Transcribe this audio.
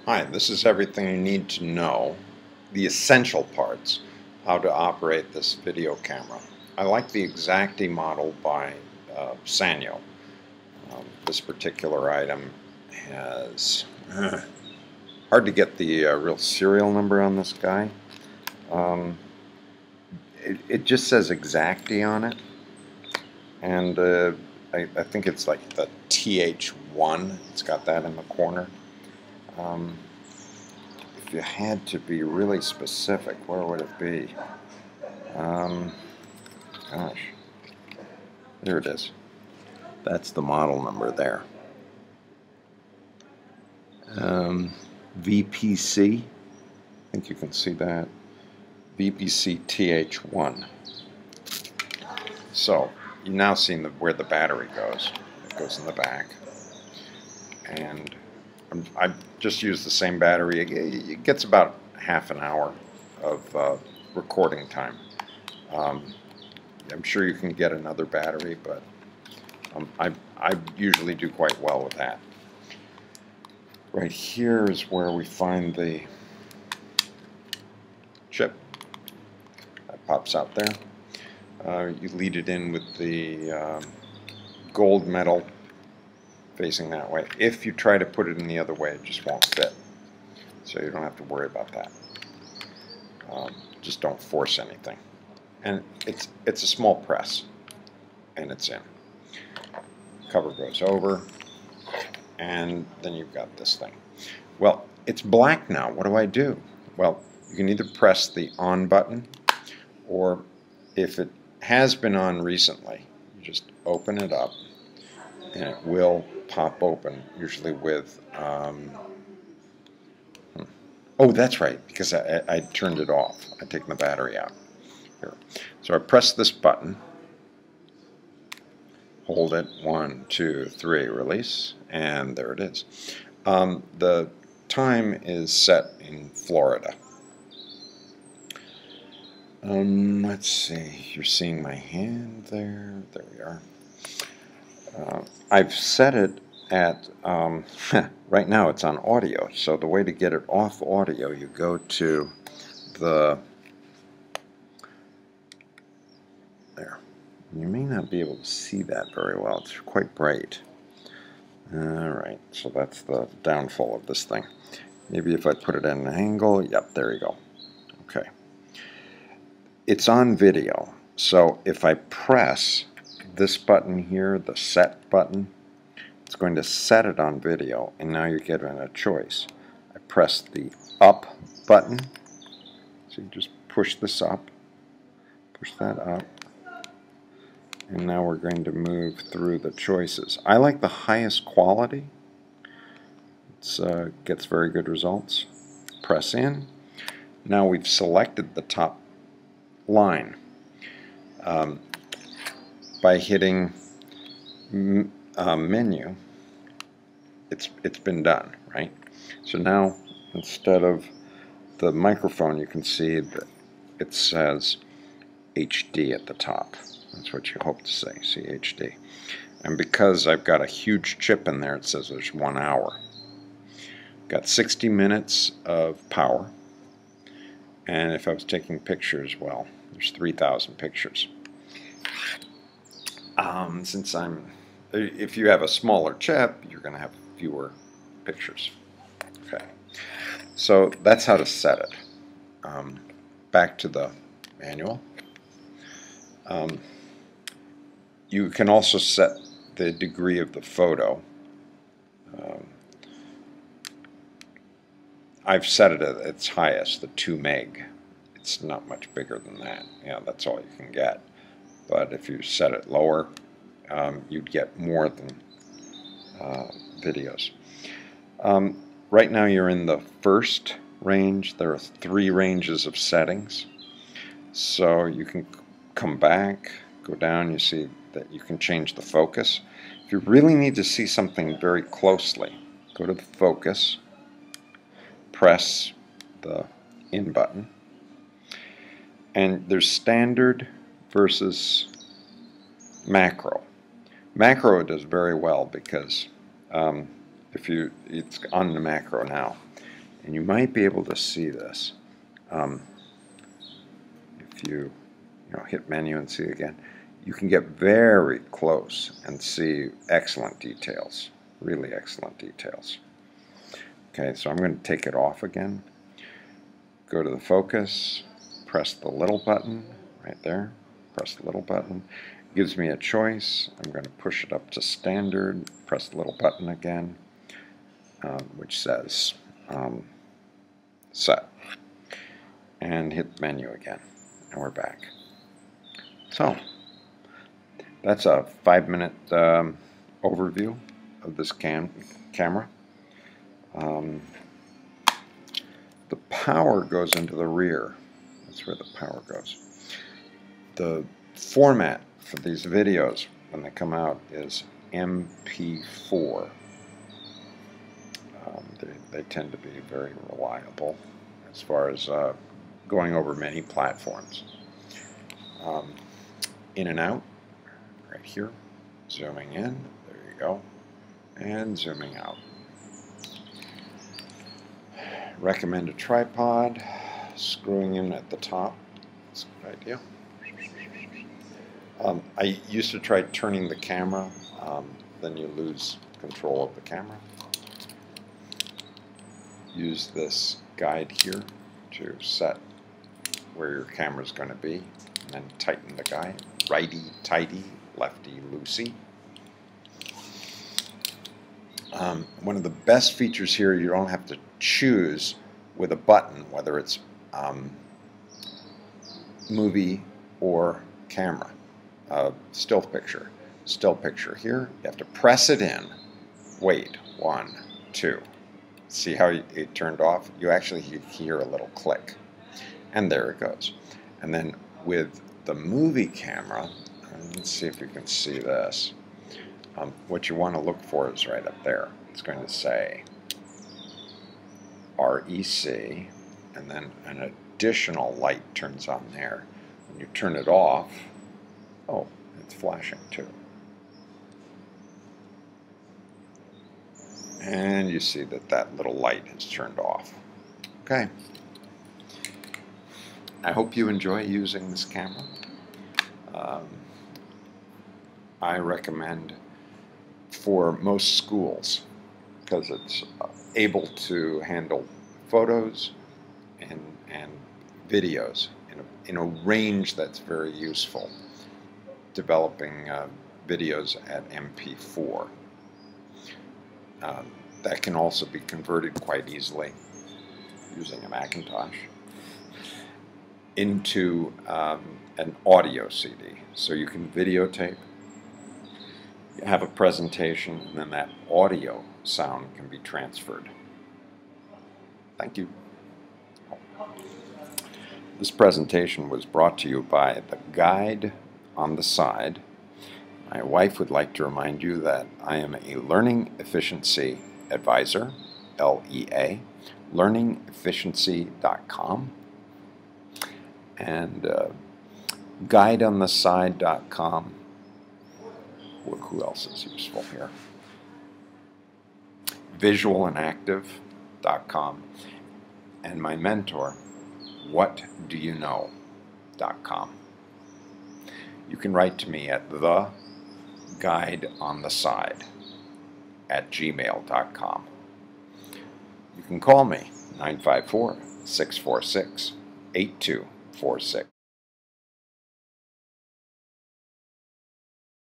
Hi, this is everything you need to know, the essential parts, how to operate this video camera. I like the Exacti model by SANYO. This particular item has, hard to get the real serial number on this guy. It just says Exacti on it, and I think it's like the TH1, it's got that in the corner. If you had to be really specific, where would it be? Gosh, there it is. That's the model number there. VPC, I think you can see that. VPC TH1. So, you've now seen where the battery goes. It goes in the back. And I just use the same battery. It gets about half an hour of recording time. I'm sure you can get another battery, but I usually do quite well with that. Right here is where we find the chip. That pops out there. You lead it in with the gold metal facing that way. If you try to put it in the other way, it just won't fit. So you don't have to worry about that. Just don't force anything. And it's a small press, and it's in. Cover goes over, and then you've got this thing. Well, it's black now. What do I do? Well, you can either press the on button, or if it has been on recently, you just open it up, and it will pop open, usually with, oh, that's right, because I turned it off. I'd taken the battery out. Here. So I press this button, hold it, 1, 2, 3, release, and there it is. The time is set in Florida. Let's see, you're seeing my hand there. There we are. I've set it at, right now it's on audio, so the way to get it off audio, you go to the, there. You may not be able to see that very well, it's quite bright. Alright, so that's the downfall of this thing. Maybe if I put it at an angle, yep, there you go. Okay. It's on video, so if I press this button here, the set button, it's going to set it on video, and now you're given a choice. I press the up button, so you just push this up, push that up, and now we're going to move through the choices. I like the highest quality. It gets very good results. Press in. Now we've selected the top line. By hitting menu, it's been done, right? So now instead of the microphone, you can see that it says HD at the top. That's what you hope to say, see HD. And because I've got a huge chip in there, it says there's 1 hour. Got 60 minutes of power, and if I was taking pictures, well, there's 3,000 pictures. If you have a smaller chip, you're going to have fewer pictures. Okay, so that's how to set it. Back to the manual. You can also set the degree of the photo. I've set it at its highest, the 2 meg. It's not much bigger than that. Yeah, that's all you can get. But if you set it lower, you'd get more than videos. Right now you're in the first range. There are 3 ranges of settings. So you can come back, go down, you see that you can change the focus. If you really need to see something very closely, go to the focus, press the in button, and there's standard versus macro. Macro does very well because it's on the macro now. And you might be able to see this. If you hit menu and see again, you can get very close and see excellent details, really excellent details. Okay, so I'm going to take it off again. Go to the focus, press the little button right there, press the little button. It gives me a choice. I'm going to push it up to standard, press the little button again, which says set, and hit menu again, and we're back. So that's a 5-minute overview of this camera. The power goes into the rear. That's where the power goes. The format for these videos when they come out is MP4. They tend to be very reliable as far as going over many platforms. In and out, right here, zooming in, there you go, and zooming out. Recommend a tripod, screwing in at the top, that's a good idea. I used to try turning the camera, then you lose control of the camera. Use this guide here to set where your camera is going to be, and then tighten the guide. Righty tighty, lefty loosey. One of the best features here, you don't have to choose with a button whether it's movie or camera. Still picture. Still picture here, you have to press it in. Wait, 1, 2. See how it turned off? You actually hear a little click. And there it goes. And then with the movie camera, let's see if you can see this. What you want to look for is right up there. It's going to say REC, and then an additional light turns on there. When you turn it off, oh, it's flashing too. And you see that that little light is turned off. Okay. I hope you enjoy using this camera. I recommend for most schools because it's able to handle photos and videos in a range that's very useful, developing videos at MP4. That can also be converted quite easily using a Macintosh into an audio CD. So you can videotape, have a presentation, and then that audio sound can be transferred. Thank you. This presentation was brought to you by the guide on the side. My wife would like to remind you that I am a Learning Efficiency Advisor, LEA, learningefficiency.com, and guideontheside.com. Who else is useful here? Visualandactive.com, and my mentor, whatdoyouknow.com. You can write to me at theguideontheside@gmail.com. You can call me 954-646-8246.